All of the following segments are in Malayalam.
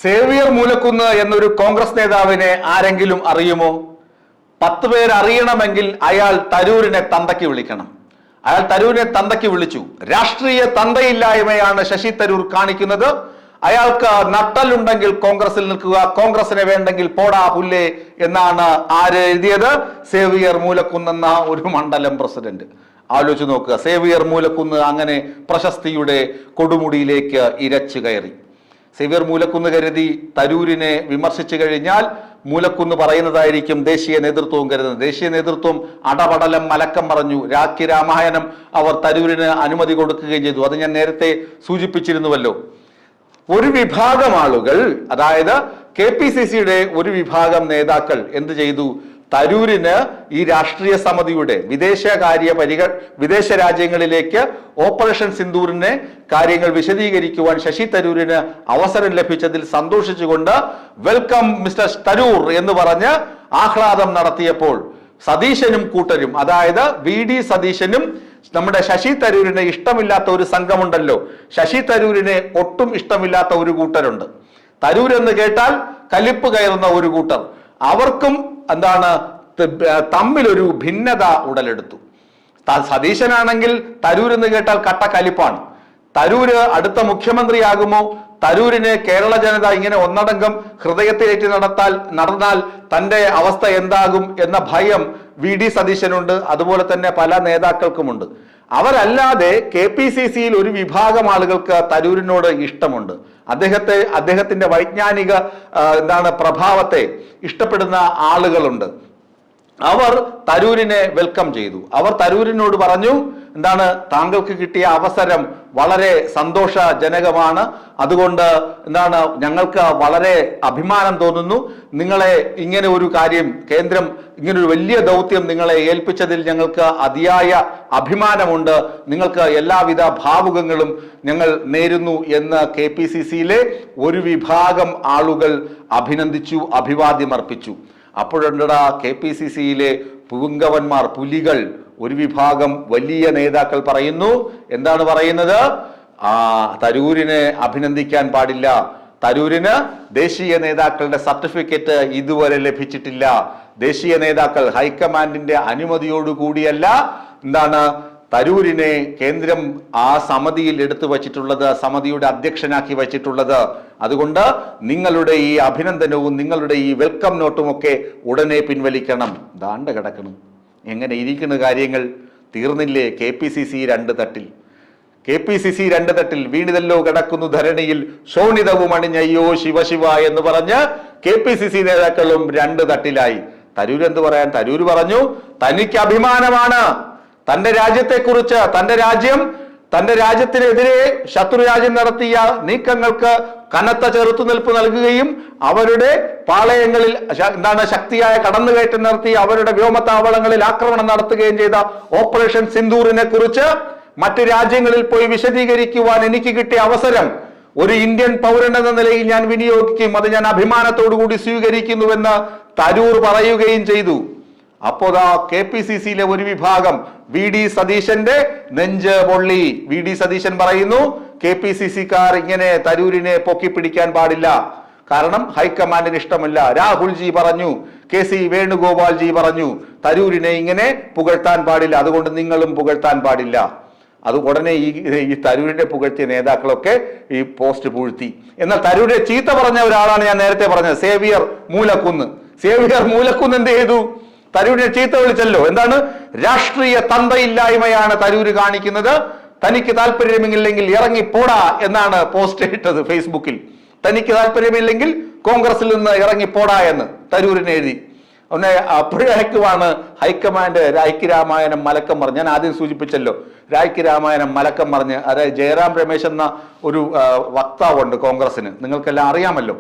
സേവിയർ മൂലക്കുന്ന് എന്നൊരു കോൺഗ്രസ് നേതാവിനെ ആരെങ്കിലും അറിയുമോ? 10 പേര് അറിയണമെങ്കിൽ അയാൾ തരൂരിനെ തന്തയ്ക്ക് വിളിക്കണം. അയാൾ തരൂരിനെ തന്തയ്ക്ക് വിളിച്ചു. രാഷ്ട്രീയ തന്തയില്ലായ്മയാണ് ശശി തരൂർ കാണിക്കുന്നത്. അയാൾക്ക് നട്ടലുണ്ടെങ്കിൽ കോൺഗ്രസിൽ നിൽക്കുക, കോൺഗ്രസിനെ വേണ്ടെങ്കിൽ പോടാ പുല്ലേ എന്നാണ് ആര് എഴുതിയത്? സേവിയർ മൂലക്കുന്നെന്ന ഒരു മണ്ഡലം പ്രസിഡന്റ്. ആലോചിച്ച് നോക്കുക. സേവിയർ മൂലക്കുന്ന് അങ്ങനെ പ്രശസ്തിയുടെ കൊടുമുടിയിലേക്ക് ഇരച്ചു കയറി. സേവിയർ മൂലക്കുന്ന് കരുതി തരൂരിനെ വിമർശിച്ചു കഴിഞ്ഞാൽ മൂലക്കുന്ന് പറയുന്നതായിരിക്കും ദേശീയ നേതൃത്വവും കരുതുന്നത്. ദേശീയ നേതൃത്വം അടപടലം മലക്കം പറഞ്ഞു. രാഖി രാമായണം അവർ തരൂരിന് അനുമതി കൊടുക്കുകയും ചെയ്തു. അത് ഞാൻ നേരത്തെ സൂചിപ്പിച്ചിരുന്നുവല്ലോ. ഒരു വിഭാഗം ആളുകൾ, അതായത് KPCCയുടെ ഒരു വിഭാഗം നേതാക്കൾ എന്ത് ചെയ്തു? തരൂരിന് ഈ രാഷ്ട്രീയ സമിതിയുടെ വിദേശ രാജ്യങ്ങളിലേക്ക് ഓപ്പറേഷൻ സിന്ദൂറിന്റെ കാര്യങ്ങൾ വിശദീകരിക്കുവാൻ ശശി തരൂരിന് അവസരം ലഭിച്ചതിൽ സന്തോഷിച്ചുകൊണ്ട് വെൽക്കം മിസ്റ്റർ തരൂർ എന്ന് പറഞ്ഞ് ആഹ്ലാദം നടത്തിയപ്പോൾ സതീശനും കൂട്ടരും, അതായത് VD സതീശനും നമ്മുടെ ശശി തരൂരിനെ ഇഷ്ടമില്ലാത്ത ഒരു സംഘമുണ്ടല്ലോ, ശശി തരൂരിനെ ഒട്ടും ഇഷ്ടമില്ലാത്ത ഒരു കൂട്ടരുണ്ട്. തരൂർ എന്ന് കേട്ടാൽ കലിപ്പ് കയറുന്ന ഒരു കൂട്ടർ, അവർക്കും എന്താണ് തമ്മിലൊരു ഭിന്നത ഉടലെടുത്തു. സതീശനാണെങ്കിൽ തരൂർ എന്ന് കേട്ടാൽ കട്ട കലിപ്പാണ്. തരൂര് അടുത്ത മുഖ്യമന്ത്രിയാകുമോ? തരൂരിനെ കേരള ജനത ഇങ്ങനെ ഒന്നടങ്കം ഹൃദയത്തിലേറ്റ് നടന്നാൽ തന്റെ അവസ്ഥ എന്താകും എന്ന ഭയം VD സതീശനുണ്ട്. അതുപോലെ തന്നെ പല നേതാക്കൾക്കുമുണ്ട്. അവരല്ലാതെ KPCCയിൽ ഒരു വിഭാഗം ആളുകൾക്ക് തരൂരിനോട് ഇഷ്ടമുണ്ട്. അദ്ദേഹത്തിന്റെ വൈജ്ഞാനിക പ്രഭാവത്തെ ഇഷ്ടപ്പെടുന്ന ആളുകളുണ്ട്. അവർ തരൂരിനെ വെൽക്കം ചെയ്തു. അവർ തരൂരിനോട് പറഞ്ഞു, താങ്കൾക്ക് കിട്ടിയ അവസരം വളരെ സന്തോഷജനകമാണ്. അതുകൊണ്ട് ഞങ്ങൾക്ക് വളരെ അഭിമാനം തോന്നുന്നു. നിങ്ങളെ ഇങ്ങനെ ഒരു കാര്യം, കേന്ദ്രം ഇങ്ങനെ ഒരു വലിയ ദൗത്യം നിങ്ങളെ ഏൽപ്പിച്ചതിൽ ഞങ്ങൾക്ക് അതിയായ അഭിമാനമുണ്ട്. നിങ്ങൾക്ക് എല്ലാവിധ ഭാവുകങ്ങളും ഞങ്ങൾ നേരുന്നു എന്ന് KPCCയിലെ ഒരു വിഭാഗം ആളുകൾ അഭിനന്ദിച്ചു, അഭിവാദ്യമർപ്പിച്ചു. അപ്പോഴുണ്ടടാ KPCCയിലെ പുങ്കവന്മാർ, പുലികൾ, ഒരു വിഭാഗം വലിയ നേതാക്കൾ പറയുന്നു. എന്താണ് പറയുന്നത്? തരൂരിനെ അഭിനന്ദിക്കാൻ പാടില്ല. തരൂരിന് ദേശീയ നേതാക്കളുടെ സർട്ടിഫിക്കറ്റ് ഇതുവരെ ലഭിച്ചിട്ടില്ല. ദേശീയ നേതാക്കൾ ഹൈക്കമാൻഡിന്റെ അനുമതിയോടുകൂടിയല്ല തരൂരിനെ കേന്ദ്രം ആ സമിതിയിൽ എടുത്തു വച്ചിട്ടുള്ളത്, സമിതിയുടെ അധ്യക്ഷനാക്കി വച്ചിട്ടുള്ളത്. അതുകൊണ്ട് നിങ്ങളുടെ ഈ അഭിനന്ദനവും നിങ്ങളുടെ ഈ വെൽക്കം നോട്ടും ഒക്കെ ഉടനെ പിൻവലിക്കണം. ദാണ്ട കിടക്കണം. എങ്ങനെ ഇരിക്കുന്ന കാര്യങ്ങൾ? തീർന്നില്ലേ? KPCC 2 തട്ടിൽ. KPCC 2 തട്ടിൽ വീണിതല്ലോ കിടക്കുന്നു ധരണിയിൽ ശോണിതവും അണിഞ്ഞയ്യോ ശിവശിവ എന്ന് പറഞ്ഞ് KPCC നേതാക്കളും 2 തട്ടിലായി. തരൂർ എന്ത് പറയാൻ? തരൂർ പറഞ്ഞു, തനിക്ക് അഭിമാനമാണ് തന്റെ രാജ്യത്തെക്കുറിച്ച്. തന്റെ രാജ്യത്തിനെതിരെ ശത്രു രാജ്യം നടത്തിയ നീക്കങ്ങൾക്ക് കനത്ത ചെറുത്തുനിൽപ്പ് നൽകുകയും അവരുടെ പാളയങ്ങളിൽ ശക്തിയായ കടന്നുകയറ്റം നടത്തി അവരുടെ വ്യോമതാവളങ്ങളിൽ ആക്രമണം നടത്തുകയും ചെയ്ത ഓപ്പറേഷൻ സിന്ദൂറിനെ കുറിച്ച് മറ്റ് രാജ്യങ്ങളിൽ പോയി വിശദീകരിക്കുവാൻ എനിക്ക് കിട്ടിയ അവസരം ഒരു ഇന്ത്യൻ പൗരൻ എന്ന നിലയിൽ ഞാൻ വിനിയോഗിക്കും. അത് ഞാൻ അഭിമാനത്തോടു കൂടി സ്വീകരിക്കുന്നുവെന്ന് തരൂർ പറയുകയും ചെയ്തു. അപ്പോ KPCCയിലെ ഒരു വിഭാഗം VD സതീശന്റെ നെഞ്ച് പൊള്ളി. VD സതീശൻ പറയുന്നു, KPCCക്കാർ ഇങ്ങനെ തരൂരിനെ പൊക്കി പിടിക്കാൻ പാടില്ല. കാരണം ഹൈക്കമാൻഡിന് ഇഷ്ടമല്ല. രാഹുൽജി പറഞ്ഞു, KC വേണുഗോപാൽജി പറഞ്ഞു, തരൂരിനെ ഇങ്ങനെ പുകഴ്ത്താൻ പാടില്ല. അതുകൊണ്ട് നിങ്ങളും പുകഴ്ത്താൻ പാടില്ല. അത് ഉടനെ ഈ തരൂരിനെ പുകഴ്ത്തിയ നേതാക്കളൊക്കെ ഈ പോസ്റ്റ് പൂഴ്ത്തി. എന്നാൽ തരൂരിനെ ചീത്ത പറഞ്ഞ ഒരാളാണ് ഞാൻ നേരത്തെ പറഞ്ഞത്, സേവിയർ മൂലക്കുന്ന്. സേവിയർ മൂലക്കുന്ന് എന്ത് ചെയ്തു? തരൂരിനെ ചീത്ത വിളിച്ചല്ലോ. രാഷ്ട്രീയ തന്തയില്ലായ്മയാണ് തരൂര് കാണിക്കുന്നത്. തനിക്ക് താല്പര്യമില്ലെങ്കിൽ ഇറങ്ങി പോടാ എന്നാണ് പോസ്റ്റ് ഇട്ടത് ഫേസ്ബുക്കിൽ. തനിക്ക് താല്പര്യമില്ലെങ്കിൽ കോൺഗ്രസിൽ നിന്ന് ഇറങ്ങി പോടാ എന്ന് തരൂരിനെ എഴുതി. അപ്പോഴേക്കുമാണ് ഹൈക്കമാൻഡ് രാഖി രാമായണം മലക്കം പറഞ്ഞ്, ഞാൻ ആദ്യം സൂചിപ്പിച്ചല്ലോ, രാഖി രാമായണം മലക്കം പറഞ്ഞ്, അതായത് ജയറാം രമേശ് എന്ന ഒരു വക്താവുണ്ട് കോൺഗ്രസിന്, നിങ്ങൾക്കെല്ലാം അറിയാമല്ലോ.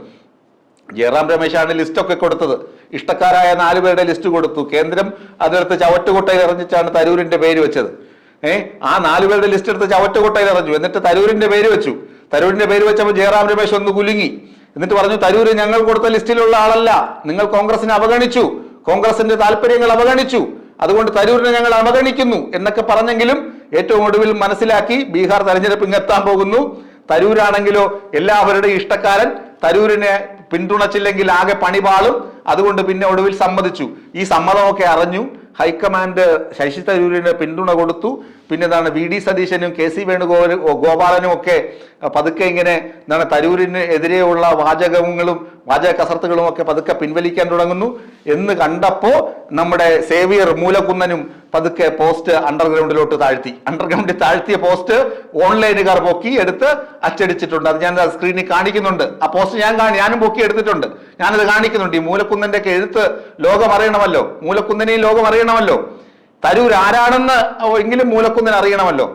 ജയറാം രമേശാണ് ലിസ്റ്റൊക്കെ കൊടുത്തത്. ഇഷ്ടക്കാരായ 4 പേരുടെ ലിസ്റ്റ് കൊടുത്തു. കേന്ദ്രം അതെടുത്ത് ചവറ്റുകൊട്ടയിൽ എറിഞ്ഞിട്ടാണ് തരൂരിന്റെ പേര് വെച്ചത്. ആ 4 പേരുടെ ലിസ്റ്റ് എടുത്ത് ചവറ്റുകൊട്ടയിൽ എറിഞ്ഞു. എന്നിട്ട് തരൂരിന്റെ പേര് വെച്ചു. തരൂരിന്റെ പേര് വെച്ചപ്പോൾ ജയറാം രമേശ് ഒന്ന് കുലുങ്ങി. എന്നിട്ട് പറഞ്ഞു, തരൂര് ഞങ്ങൾ കൊടുത്ത ലിസ്റ്റിലുള്ള ആളല്ല, നിങ്ങൾ കോൺഗ്രസിനെ അവഗണിച്ചു, കോൺഗ്രസിന്റെ താല്പര്യങ്ങൾ അവഗണിച്ചു, അതുകൊണ്ട് തരൂരിനെ ഞങ്ങൾ അവഗണിക്കുന്നു എന്നൊക്കെ പറഞ്ഞെങ്കിലും ഏറ്റവും ഒടുവിൽ മനസ്സിലാക്കി ബീഹാർ തെരഞ്ഞെടുപ്പ് ഇങ്ങെത്താൻ പോകുന്നു. തരൂരാണെങ്കിലോ എല്ലാവരുടെയും ഇഷ്ടക്കാരൻ, തരൂരിനെ പിന്തുണച്ചില്ലെങ്കിൽ ആകെ പണിപാളും, അതുകൊണ്ട് പിന്നെ ഒടുവിൽ സമ്മതിച്ചു. ഈ സമ്മതമൊക്കെ അറിഞ്ഞു ഹൈക്കമാൻഡ് ശശി തരൂരിന് പിന്തുണ കൊടുത്തു. പിന്നെ എന്താണ് വി ഡി സതീശനും കെ സി വേണുഗോപാലനും ഒക്കെ പതുക്കെ ഇങ്ങനെ എന്താണ് തരൂരിന് എതിരെയുള്ള വാചക കസർത്തുകളും ഒക്കെ പതുക്കെ പിൻവലിക്കാൻ തുടങ്ങുന്നു എന്ന് കണ്ടപ്പോ നമ്മുടെ സേവിയർ മൂലക്കുന്നനും പതുക്കെ പോസ്റ്റ് അണ്ടർഗ്രൗണ്ടിലോട്ട് അണ്ടർഗ്രൗണ്ടിൽ താഴ്ത്തിയ പോസ്റ്റ് ഓൺലൈനുകാർ പൊക്കി എടുത്ത് അച്ചടിച്ചിട്ടുണ്ട്. അത് ഞാൻ സ്ക്രീനിൽ കാണിക്കുന്നുണ്ട്. ആ പോസ്റ്റ് ഞാനും പൊക്കി എടുത്തിട്ടുണ്ട്. ഞാനത് കാണിക്കുന്നുണ്ട്. ഈ മൂലക്കുന്നന്റെ ഒക്കെ എഴുത്ത് ലോകം അറിയണമല്ലോ, മൂലക്കുന്നനെയും ലോകം അറിയണമല്ലോ, തരൂർ ആരാണെന്ന് എങ്കിലും മൂലക്കുന്നൻ അറിയണമല്ലോ.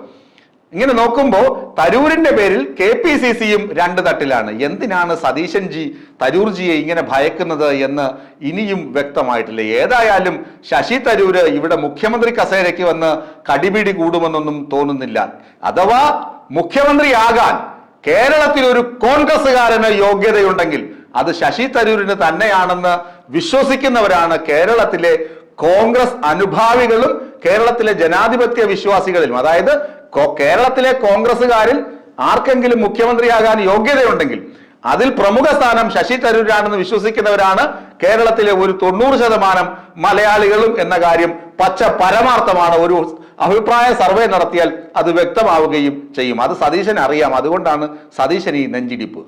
ഇങ്ങനെ നോക്കുമ്പോൾ തരൂരിന്റെ പേരിൽ KPCCയും രണ്ട് തട്ടിലാണ്. എന്തിനാണ് സതീശൻജി തരൂർജിയെ ഇങ്ങനെ ഭയക്കുന്നത് എന്ന് ഇനിയും വ്യക്തമായിട്ടില്ല. ഏതായാലും ശശി തരൂര് ഇവിടെ മുഖ്യമന്ത്രി കസേരയ്ക്ക് വന്ന് കടിപിടി കൂടുമെന്നൊന്നും തോന്നുന്നില്ല. അഥവാ മുഖ്യമന്ത്രിയാകാൻ കേരളത്തിൽ ഒരു കോൺഗ്രസ്സുകാരന് യോഗ്യതയുണ്ടെങ്കിൽ അത് ശശി തരൂരിന് തന്നെയാണെന്ന് വിശ്വസിക്കുന്നവരാണ് കേരളത്തിലെ കോൺഗ്രസ് അനുഭാവികളും കേരളത്തിലെ ജനാധിപത്യ വിശ്വാസികളിലും. അതായത് കേരളത്തിലെ കോൺഗ്രസ്സുകാരിൽ ആർക്കെങ്കിലും മുഖ്യമന്ത്രിയാകാൻ യോഗ്യതയുണ്ടെങ്കിൽ അതിൽ പ്രമുഖ സ്ഥാനം ശശി തരൂരാണെന്ന് വിശ്വസിക്കുന്നവരാണ് കേരളത്തിലെ ഒരു 90% മലയാളികളും എന്ന കാര്യം പച്ച പരമാർത്ഥമാണ്. ഒരു അഭിപ്രായ സർവേ നടത്തിയാൽ അത് വ്യക്തമാവുകയും ചെയ്യും. അത് സതീശന് അറിയാം. അതുകൊണ്ടാണ് സതീശന് ഈ നെഞ്ചിടിപ്പ്.